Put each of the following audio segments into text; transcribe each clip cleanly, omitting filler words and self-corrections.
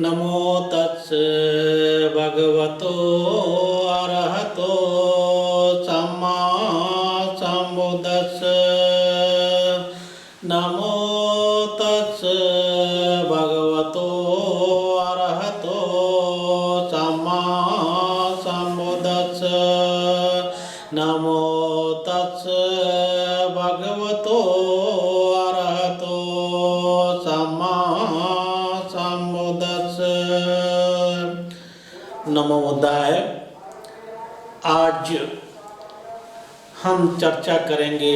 नमो तस् भगवतो अरहतो सम्मा सम्बुद्धस्स। नमो तस् भगवतो अरहतो सम्मा सम्बुद्धस्स। नमो तस् भगवतो अरहतो सम्मा सम्बुद्धस्स। नमो बुद्धाय। आज हम चर्चा करेंगे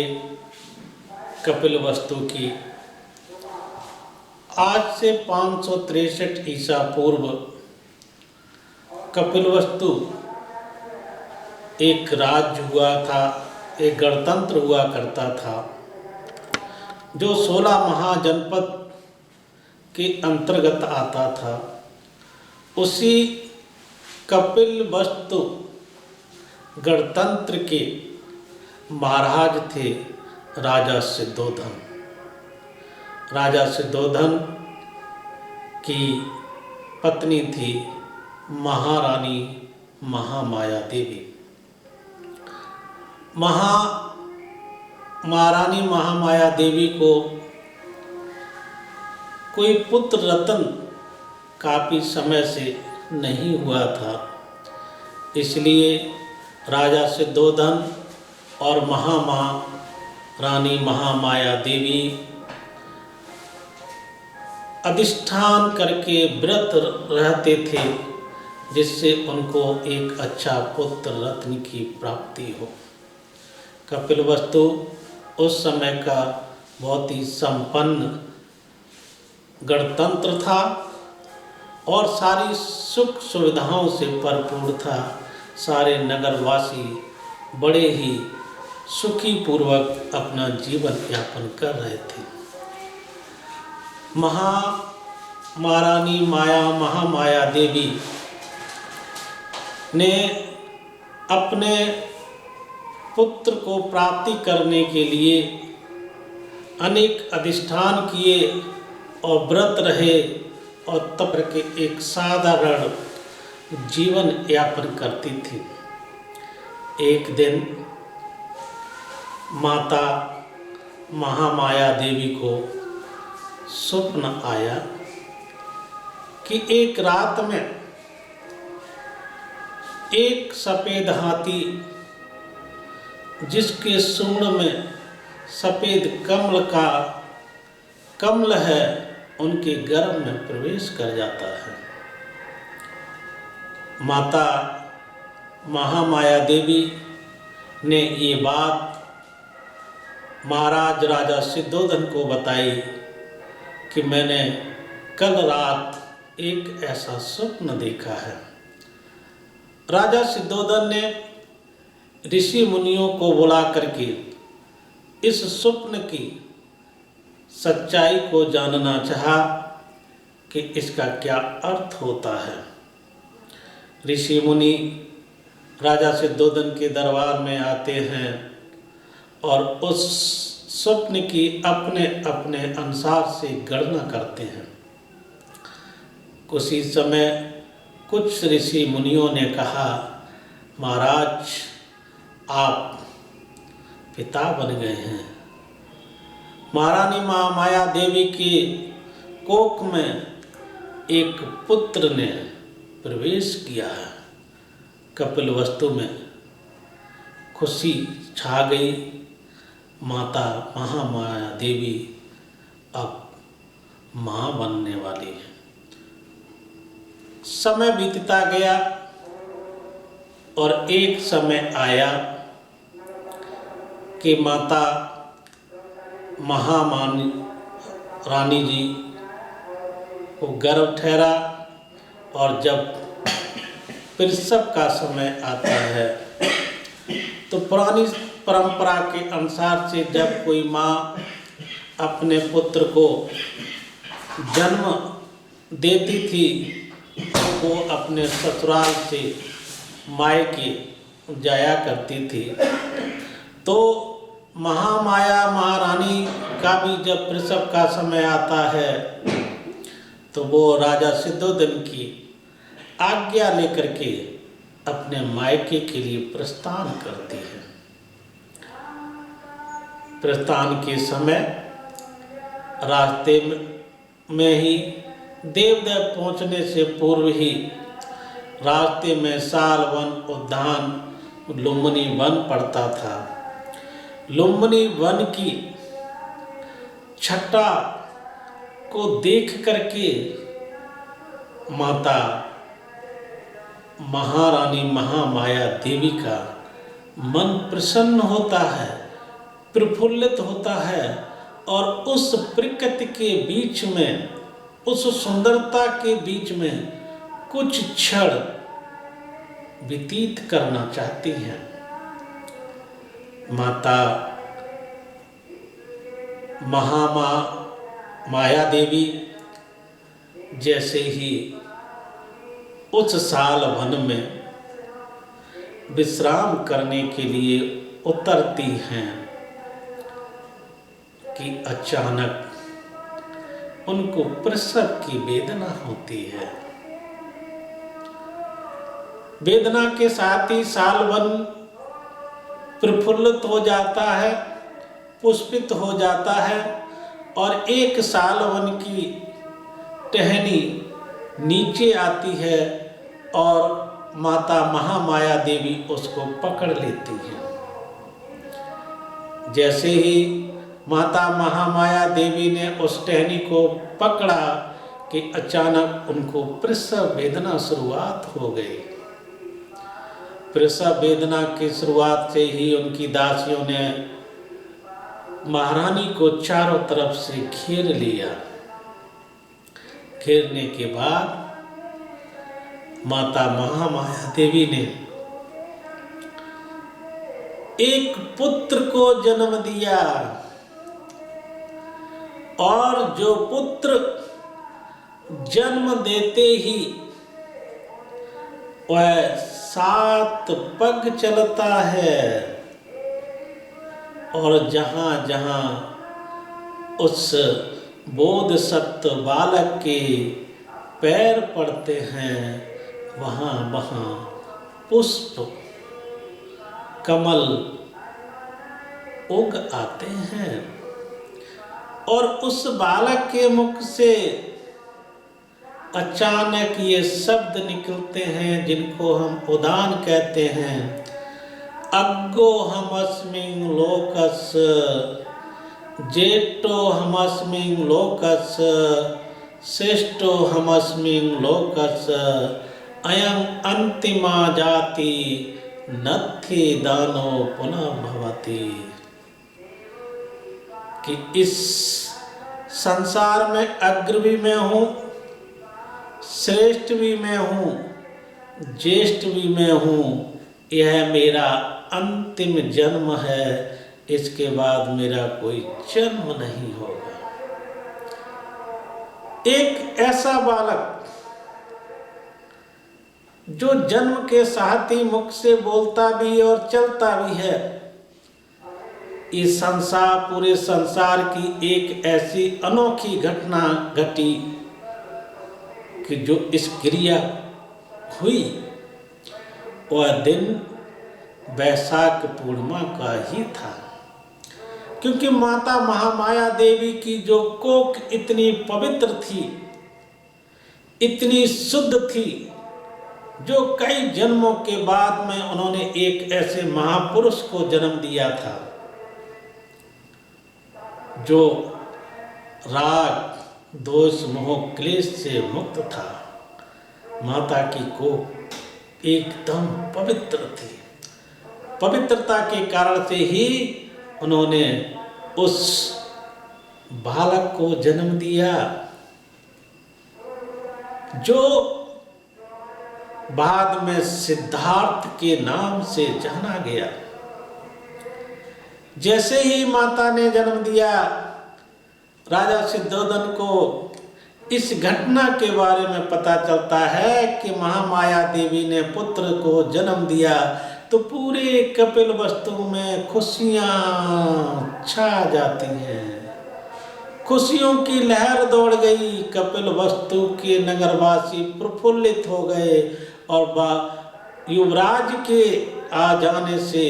कपिलवस्तु की। आज से 563 ईसा पूर्व कपिलवस्तु एक राज्य हुआ था, एक गणतंत्र हुआ करता था, जो 16 महाजनपद के अंतर्गत आता था। उसी कपिलवस्तु गणतंत्र के महाराज थे राजा सिद्धोधन। राजा सिद्धोधन की पत्नी थी महारानी महामाया देवी। महारानी महामाया देवी को कोई पुत्र रत्न काफ़ी समय से नहीं हुआ था, इसलिए राजा सिद्धोधन और रानी महामाया देवी अधिष्ठान करके व्रत रहते थे, जिससे उनको एक अच्छा पुत्र रत्न की प्राप्ति हो। कपिलवस्तु उस समय का बहुत ही संपन्न गणतंत्र था और सारी सुख सुविधाओं से भरपूर था। सारे नगरवासी बड़े ही सुखी पूर्वक अपना जीवन यापन कर रहे थे। महारानी महामाया देवी ने अपने पुत्र को प्राप्ति करने के लिए अनेक अधिष्ठान किए और व्रत रहे और तप के एक साधारण जीवन यापन करती थी। एक दिन माता महामाया देवी को स्वप्न आया कि एक रात में एक सफ़ेद हाथी, जिसके सूंड में सफ़ेद कमल है, उनके गर्भ में प्रवेश कर जाता है। माता महामाया देवी ने ये बात महाराज राजा सिद्धोधन को बताई कि मैंने कल रात एक ऐसा स्वप्न देखा है। राजा सिद्धोधन ने ऋषि मुनियों को बुला करके इस स्वप्न की सच्चाई को जानना चाहा कि इसका क्या अर्थ होता है। ऋषि मुनि राजा सिद्धोधन के दरबार में आते हैं और उस स्वप्न की अपने अपने अनुसार से गणना करते हैं। उसी समय कुछ ऋषि मुनियों ने कहा, महाराज आप पिता बन गए हैं। महारानी महामाया देवी की कोख में एक पुत्र ने प्रवेश किया है। कपिलवस्तु में खुशी छा गई। माता महामाया देवी अब माँ बनने वाली है। समय बीतता गया और एक समय आया कि माता रानी जी को गर्भ ठहरा और जब प्रसव का समय आता है तो पुरानी परंपरा के अनुसार से जब कोई माँ अपने पुत्र को जन्म देती थी तो वो अपने ससुराल से मायके जाया करती थी। तो महामाया महारानी का भी जब प्रसव का समय आता है तो वो राजा सिद्धोधन की आज्ञा लेकर के अपने मायके के लिए प्रस्थान करती है। प्रस्थान के समय रास्ते में ही देवदेव पहुंचने से पूर्व ही रास्ते में सालवन उद्यान लुम्बिनी वन पड़ता था। लुम्बिनी वन की छटा को देख करके माता महारानी महामाया देवी का मन प्रसन्न होता है, प्रफुल्लित होता है और उस प्रकृति के बीच में, उस सुंदरता के बीच में कुछ क्षण व्यतीत करना चाहती हैं। माता माया देवी जैसे ही उस साल वन में विश्राम करने के लिए उतरती हैं कि अचानक उनको प्रसव की वेदना होती है। वेदना के साथ ही सालवन प्रफुल्लित हो जाता है, पुष्पित हो जाता है और एक सालवन की टहनी नीचे आती है और माता महामाया देवी उसको पकड़ लेती है। जैसे ही माता महामाया देवी ने उस टहनी को पकड़ा कि अचानक उनको प्रसव वेदना शुरुआत हो गई। प्रसव वेदना की शुरुआत से ही उनकी दासियों ने महारानी को चारों तरफ से घेर लिया। घेरने के बाद माता महामाया देवी ने एक पुत्र को जन्म दिया और जो पुत्र जन्म देते ही वह 7 पग चलता है और जहाँ जहाँ उस बोधसत्व बालक के पैर पड़ते हैं वहाँ वहाँ पुष्प कमल उग आते हैं और उस बालक के मुख से अचानक ये शब्द निकलते हैं जिनको हम उदान कहते हैं। अग्गो हमस्मिं लोकस, जेठो हमस्मिं लोकस, श्रेष्ठो हमस्मिं लोकस, अयं अंतिमा जाति नत्थि दानो पुनः भवति। कि इस संसार में अग्र भी मैं हूँ, श्रेष्ठ भी मैं हूँ, ज्येष्ठ भी मैं हूँ। यह मेरा अंतिम जन्म है, इसके बाद मेरा कोई जन्म नहीं होगा। एक ऐसा बालक जो जन्म के साथ ही मुख से बोलता भी और चलता भी है, इस पूरे संसार की एक ऐसी अनोखी घटना घटी कि जो इस क्रिया हुई वह दिन वैशाख पूर्णिमा का ही था। क्योंकि माता महामाया देवी की जो कोख इतनी पवित्र थी, इतनी शुद्ध थी, जो कई जन्मों के बाद में उन्होंने एक ऐसे महापुरुष को जन्म दिया था जो राग दोष मोह क्लेश से मुक्त था। माता की कोख एकदम पवित्र थी। पवित्रता के कारण से ही उन्होंने उस बालक को जन्म दिया जो बाद में सिद्धार्थ के नाम से जाना गया। जैसे ही माता ने जन्म दिया, राजा सिद्धोधन को इस घटना के बारे में पता चलता है कि महामाया देवी ने पुत्र को जन्म दिया, तो पूरे कपिलवस्तु में खुशियां छा जाती हैं। खुशियों की लहर दौड़ गई। कपिलवस्तु के नगरवासी प्रफुल्लित हो गए और युवराज के आ जाने से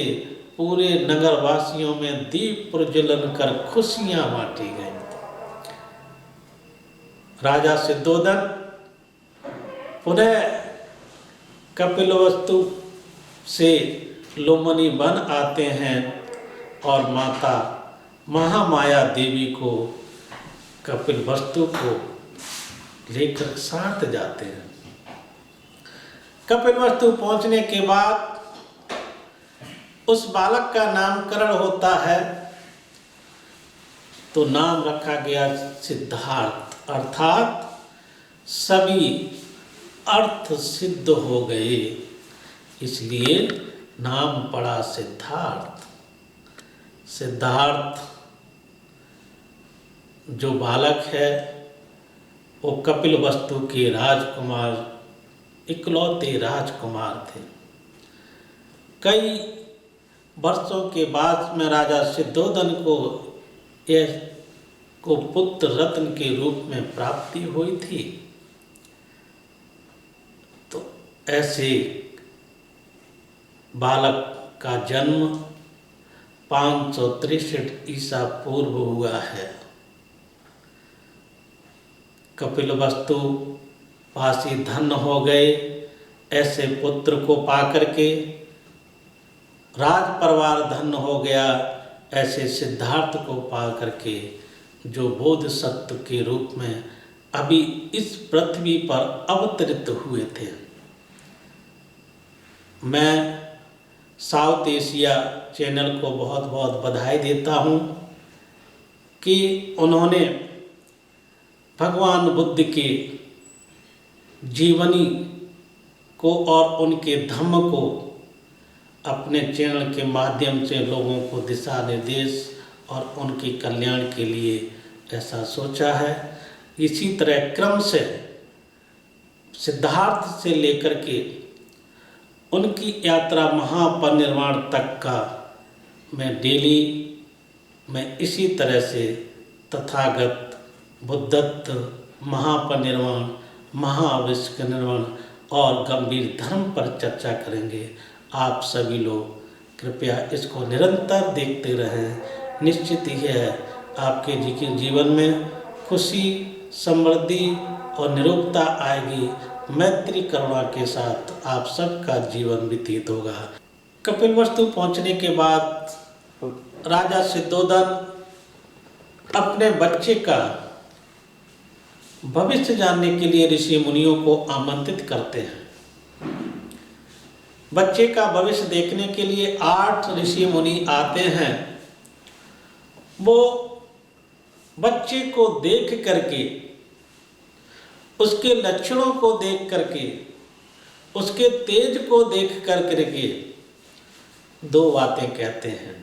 पूरे नगरवासियों में दीप प्रज्वलन कर खुशियां बांटी गई। राजा सिद्धोदन पुनः कपिलवस्तु से लुम्बिनी वन आते हैं और माता महामाया देवी को कपिलवस्तु को लेकर साथ जाते हैं। कपिलवस्तु पहुंचने के बाद उस बालक का नामकरण होता है, तो नाम रखा गया सिद्धार्थ, अर्थात सभी अर्थ सिद्ध हो गए, इसलिए नाम पड़ा सिद्धार्थ। सिद्धार्थ जो बालक है वो कपिलवस्तु के राजकुमार, इकलौते राजकुमार थे। कई वर्षों के बाद में राजा सिद्धोदन को पुत्र रत्न के रूप में प्राप्ति हुई थी। तो ऐसे बालक का जन्म 563 ईसा पूर्व हुआ है। कपिलवस्तु पासी धन्य हो गए। ऐसे पुत्र को पाकर के राज परिवार धन्य हो गया। ऐसे सिद्धार्थ को पा करके जो बोधिसत्व के रूप में अभी इस पृथ्वी पर अवतरित हुए थे। मैं साउथ एशिया चैनल को बहुत बहुत बधाई देता हूँ कि उन्होंने भगवान बुद्ध के जीवनी को और उनके धम्म को अपने चैनल के माध्यम से लोगों को दिशा निर्देश और उनके कल्याण के लिए ऐसा सोचा है। इसी तरह क्रम से सिद्धार्थ से लेकर के उनकी यात्रा महापरिनिर्वाण तक का मैं इसी तरह से तथागत बुद्धत्व, महापरिनिर्वाण, महाविश्वनिर्वाण और गंभीर धर्म पर चर्चा करेंगे। आप सभी लोग कृपया इसको निरंतर देखते रहें। निश्चित ही है आपके जीवन में खुशी, समृद्धि और निरोगता आएगी। मैत्री करुणा के साथ आप सबका जीवन व्यतीत होगा। कपिलवस्तु पहुंचने के बाद राजा सिद्धोदन अपने बच्चे का भविष्य जानने के लिए ऋषि मुनियों को आमंत्रित करते हैं। बच्चे का भविष्य देखने के लिए 8 ऋषि मुनि आते हैं। वो बच्चे को देख करके, उसके लक्षणों को देख करके, उसके तेज को देख करके 2 बातें कहते हैं।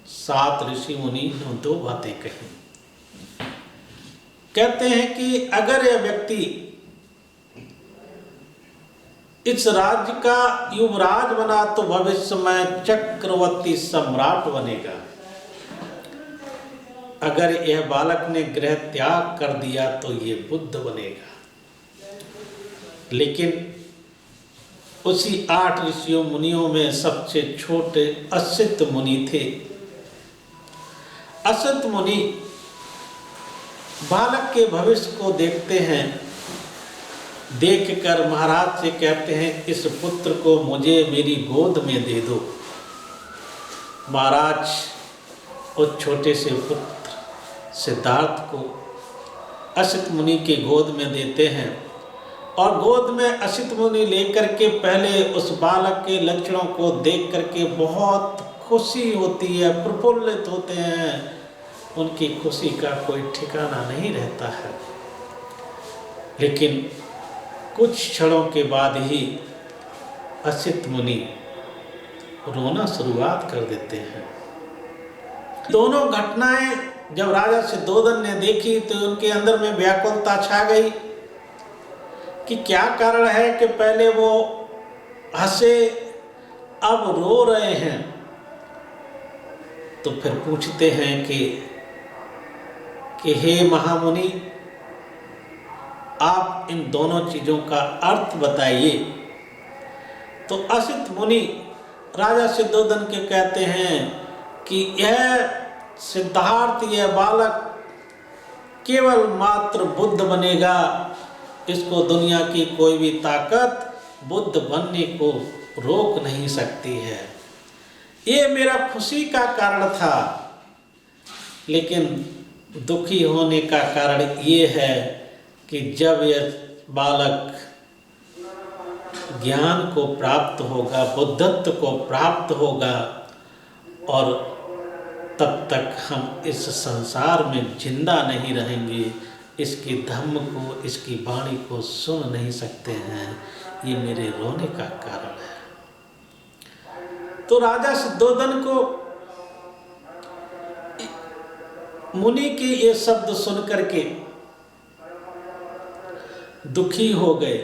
7 ऋषि मुनि ने 2 बातें कही। कहते हैं कि अगर यह व्यक्ति इस राज्य का युवराज बना तो भविष्य में चक्रवर्ती सम्राट बनेगा। अगर यह बालक ने गृह त्याग कर दिया तो ये बुद्ध बनेगा। लेकिन उसी 8 ऋषियों मुनियों में सबसे छोटे असित मुनि थे। असित मुनि बालक के भविष्य को देखते हैं। देखकर महाराज से कहते हैं, इस पुत्र को मुझे मेरी गोद में दे दो। महाराज उस छोटे से पुत्र सिद्धार्थ को असित मुनि के गोद में देते हैं और गोद में असित मुनि लेकर के पहले उस बालक के लक्षणों को देख करके बहुत खुशी होती है, प्रफुल्लित होते हैं। उनकी खुशी का कोई ठिकाना नहीं रहता है। लेकिन कुछ क्षणों के बाद ही असित मुनि रोना शुरुआत कर देते हैं। दोनों घटनाएं जब राजा सिद्धोदन ने देखी तो उनके अंदर में व्याकुलता छा गई कि क्या कारण है कि पहले वो हंसे, अब रो रहे हैं। तो फिर पूछते हैं कि कि हे महामुनि, आप इन दोनों चीज़ों का अर्थ बताइए। तो असित मुनि राजा सिद्धोधन के कहते हैं कि यह सिद्धार्थ, यह बालक केवल मात्र बुद्ध बनेगा, इसको दुनिया की कोई भी ताकत बुद्ध बनने को रोक नहीं सकती है। ये मेरा खुशी का कारण था, लेकिन दुखी होने का कारण ये है कि जब यह बालक ज्ञान को प्राप्त होगा, बुद्धत्व को प्राप्त होगा, और तब तक हम इस संसार में जिंदा नहीं रहेंगे, इसके धम्म को, इसकी वाणी को सुन नहीं सकते हैं। ये मेरे रोने का कारण है। तो राजा सिद्धोधन को मुनि के ये शब्द सुन करके दुखी हो गए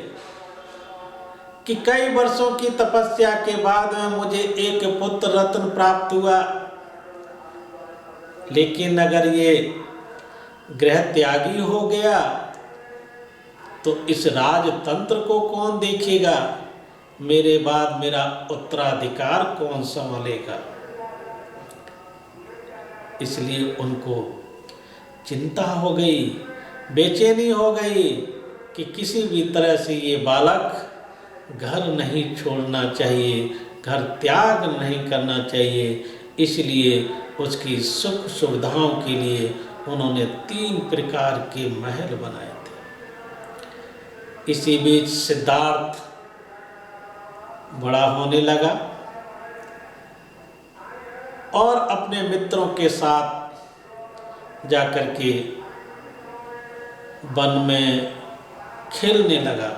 कि कई वर्षों की तपस्या के बाद में मुझे एक पुत्र रत्न प्राप्त हुआ, लेकिन अगर ये गृह त्यागी हो गया तो इस राजतंत्र को कौन देखेगा? मेरे बाद मेरा उत्तराधिकार कौन संभालेगा? इसलिए उनको चिंता हो गई, बेचैनी हो गई कि किसी भी तरह से ये बालक घर नहीं छोड़ना चाहिए, घर त्याग नहीं करना चाहिए। इसलिए उसकी सुख सुविधाओं के लिए उन्होंने 3 प्रकार के महल बनाए थे। इसी बीच सिद्धार्थ बड़ा होने लगा और अपने मित्रों के साथ जाकर के वन में खेलने लगा।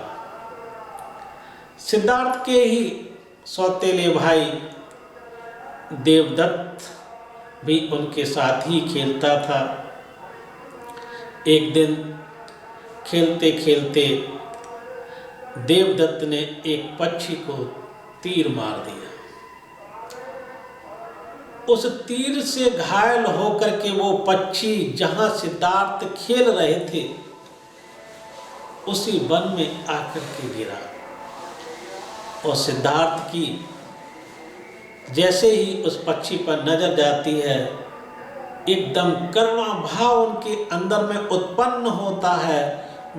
सिद्धार्थ के ही सौतेले भाई देवदत्त भी उनके साथ ही खेलता था। एक दिन खेलते खेलते देवदत्त ने एक पक्षी को तीर मार दिया। उस तीर से घायल होकर के वो पक्षी जहां सिद्धार्थ खेल रहे थे उसी वन में आकर के गिरा, और सिद्धार्थ की जैसे ही उस पक्षी पर नजर जाती है, एकदम करुणा भाव उनके अंदर में उत्पन्न होता है।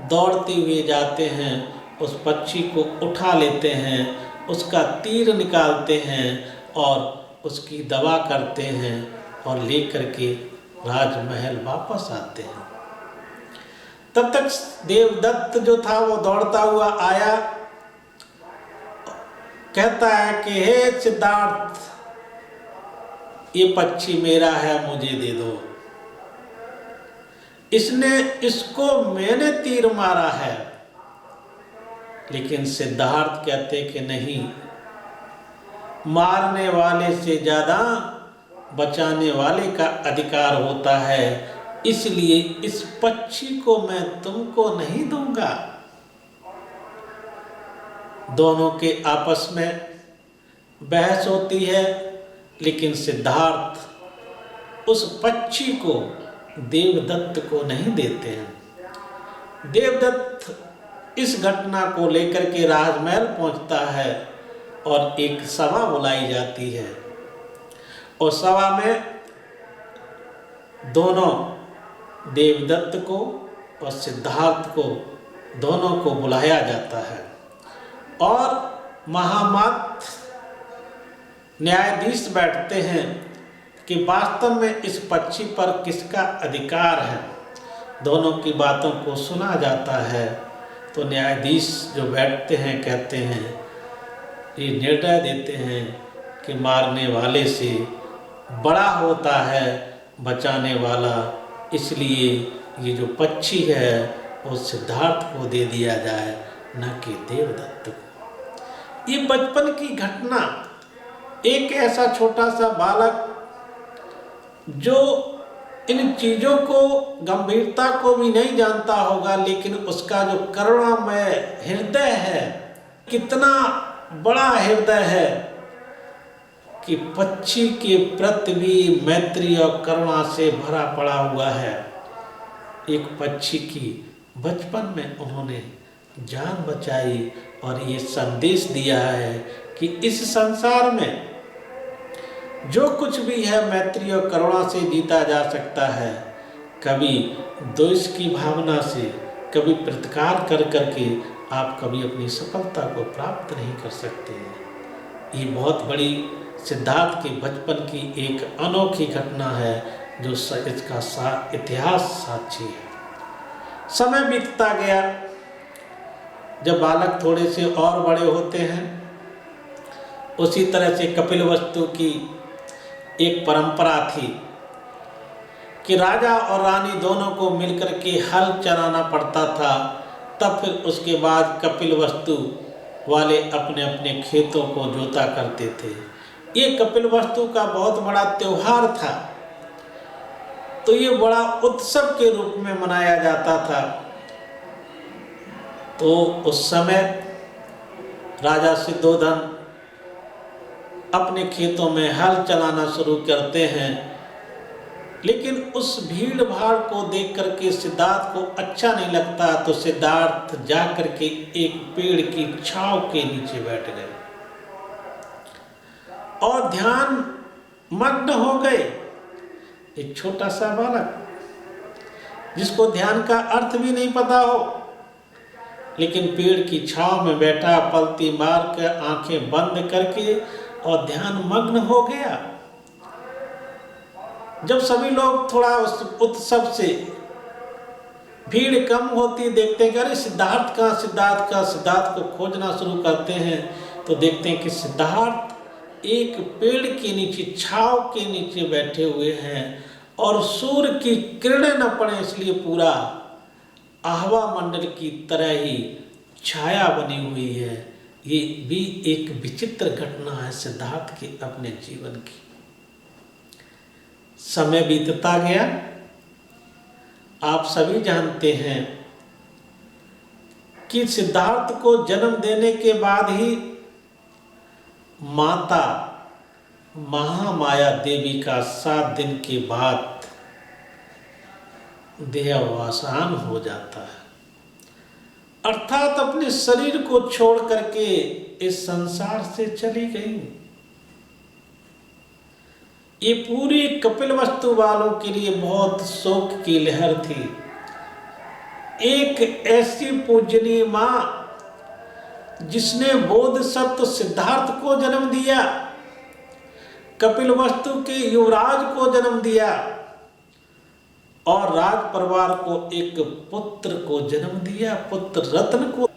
दौड़ते हुए जाते हैं, उस पक्षी को उठा लेते हैं, उसका तीर निकालते हैं और उसकी दवा करते हैं और लेकर के राजमहल वापस आते हैं। तब तक देवदत्त जो था वो दौड़ता हुआ आया, कहता है कि हे सिद्धार्थ, ये पक्षी मेरा है, मुझे दे दो। इसको मैंने तीर मारा है। लेकिन सिद्धार्थ कहते कि नहीं, मारने वाले से ज्यादा बचाने वाले का अधिकार होता है, इसलिए इस पक्षी को मैं तुमको नहीं दूंगा। दोनों के आपस में बहस होती है, लेकिन सिद्धार्थ उस पक्षी को देवदत्त को नहीं देते हैं। देवदत्त इस घटना को लेकर के राजमहल पहुंचता है और एक सभा बुलाई जाती है, और सभा में दोनों देवदत्त को और सिद्धार्थ को दोनों को बुलाया जाता है और महामत न्यायाधीश बैठते हैं कि वास्तव में इस पक्षी पर किसका अधिकार है। दोनों की बातों को सुना जाता है तो न्यायाधीश जो बैठते हैं कहते हैं, ये निर्णय देते हैं कि मारने वाले से बड़ा होता है बचाने वाला, इसलिए ये जो पक्षी है वो सिद्धार्थ को दे दिया जाए, न कि देवदत्त को। ये बचपन की घटना, एक ऐसा छोटा सा बालक जो इन चीज़ों को गंभीरता को भी नहीं जानता होगा, लेकिन उसका जो करुणामय हृदय है, कितना बड़ा हृदय है कि पक्षी के प्रति भी मैत्री और करुणा से भरा पड़ा हुआ है। एक पक्षी की बचपन में उन्होंने जान बचाई और ये संदेश दिया है कि इस संसार में जो कुछ भी है मैत्री और करुणा से जीता जा सकता है। कभी द्वेष की भावना से, कभी प्रतिकार कर करके आप कभी अपनी सफलता को प्राप्त नहीं कर सकते हैं। ये बहुत बड़ी सिद्धार्थ के बचपन की एक अनोखी घटना है जो इसका इतिहास साक्षी है। समय बीतता गया, जब बालक थोड़े से और बड़े होते हैं, उसी तरह से कपिलवस्तु की एक परंपरा थी कि राजा और रानी दोनों को मिलकर के हल चलाना पड़ता था। तब फिर उसके बाद कपिलवस्तु वाले अपने अपने खेतों को जोता करते थे। ये कपिलवस्तु का बहुत बड़ा त्योहार था, तो ये बड़ा उत्सव के रूप में मनाया जाता था। तो उस समय राजा सिद्धोधन अपने खेतों में हल चलाना शुरू करते हैं, लेकिन उस भीड़ भाड़ को देख करके सिद्धार्थ को अच्छा नहीं लगता। तो सिद्धार्थ जा करके एक पेड़ की छांव के नीचे बैठ गए और ध्यान मग्न हो गए। एक छोटा सा बालक जिसको ध्यान का अर्थ भी नहीं पता हो, लेकिन पेड़ की छांव में बैठा, पलती मार कर आंखें बंद करके और ध्यान मग्न हो गया। जब सभी लोग थोड़ा उस उत्सव से भीड़ कम होती देखते हैं कि अरे सिद्धार्थ का सिद्धार्थ को खोजना शुरू करते हैं, तो देखते हैं कि सिद्धार्थ एक पेड़ के नीचे, छांव के नीचे बैठे हुए हैं और सूर्य की किरणें न पड़े इसलिए पूरा आहवा मंडल की तरह ही छाया बनी हुई है। ये भी एक विचित्र घटना है सिद्धार्थ के अपने जीवन की। समय बीतता गया, आप सभी जानते हैं कि सिद्धार्थ को जन्म देने के बाद ही माता महामाया देवी का 7 दिन के बाद देहावसान हो जाता है, अर्थात अपने शरीर को छोड़ करके इस संसार से चली गई। ये पूरी कपिलवस्तु वालों के लिए बहुत शोक की लहर थी। एक ऐसी पूजनीय मां जिसने बोधिसत्व सिद्धार्थ को जन्म दिया, कपिलवस्तु के युवराज को जन्म दिया और राज परिवार को एक पुत्र को जन्म दिया, पुत्र रत्न को,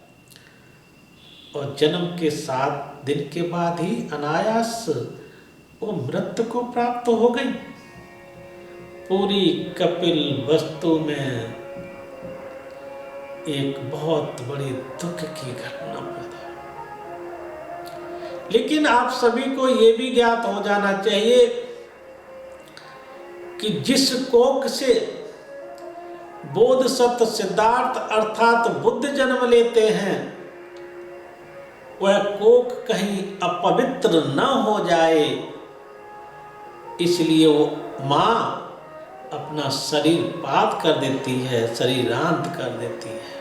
और जन्म के 7 दिन के बाद ही अनायास वो मृत्यु को प्राप्त हो गई। पूरी कपिलवस्तु में एक बहुत बड़ी दुख की घटना पैदा। लेकिन आप सभी को यह भी ज्ञात हो जाना चाहिए कि जिस कोख से बोधिसत्व सिद्धार्थ अर्थात बुद्ध जन्म लेते हैं, वह कोख कहीं अपवित्र न हो जाए, इसलिए वो मां अपना शरीर पात कर देती है, शरीरांत कर देती है,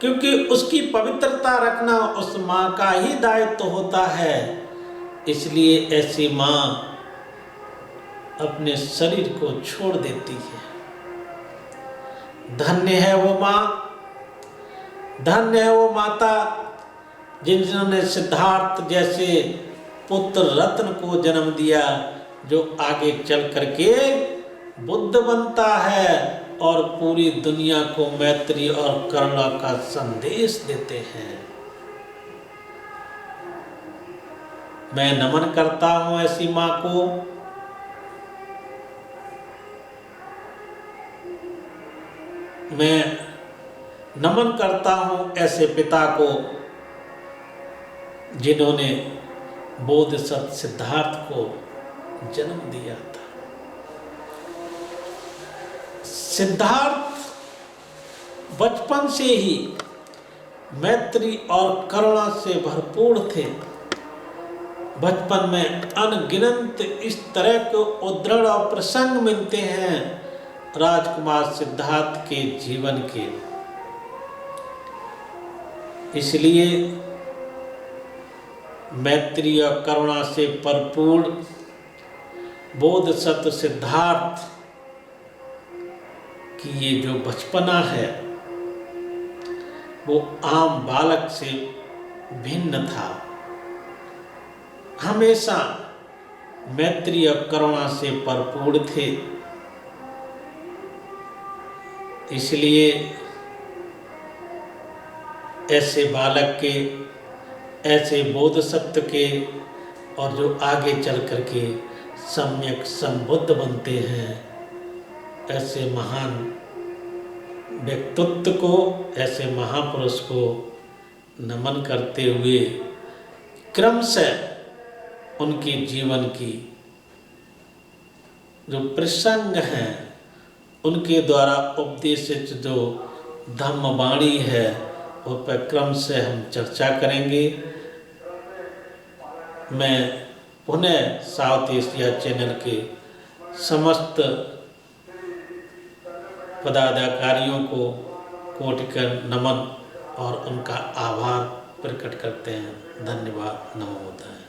क्योंकि उसकी पवित्रता रखना उस मां का ही दायित्व होता है। इसलिए ऐसी मां अपने शरीर को छोड़ देती है। धन्य है वो मां, धन्य है वो माता जिन्होंने सिद्धार्थ जैसे पुत्र रत्न को जन्म दिया, जो आगे चल करके बुद्ध बनता है और पूरी दुनिया को मैत्री और करुणा का संदेश देते हैं। मैं नमन करता हूं ऐसी मां को। मैं नमन करता हूं ऐसे पिता को जिन्होंने बोधिसत्व सिद्धार्थ को जन्म दिया था। सिद्धार्थ बचपन से ही मैत्री और करुणा से भरपूर थे। बचपन में अनगिनत इस तरह के उद्धरण और प्रसंग मिलते हैं। राजकुमार सिद्धार्थ के जीवन के। इसलिए मैत्री और करुणा से भरपूर बोधसत्व सिद्धार्थ की ये जो बचपना है वो आम बालक से भिन्न था। हमेशा मैत्री और करुणा से भरपूर थे। इसलिए ऐसे बालक के, ऐसे बोधसत्व के और जो आगे चल कर के सम्यक संबुद्ध बनते हैं, ऐसे महान व्यक्तित्व को, ऐसे महापुरुष को नमन करते हुए क्रमशः उनके जीवन की जो प्रसंग हैं, उनके द्वारा उपदेशित जो धम्मवाणी है उस पर क्रमशः हम चर्चा करेंगे। मैं पुनः साउथ एशिया चैनल के समस्त पदाधिकारियों को कोटिकर नमन और उनका आभार प्रकट करते हैं। धन्यवाद। नमो बुद्धाय।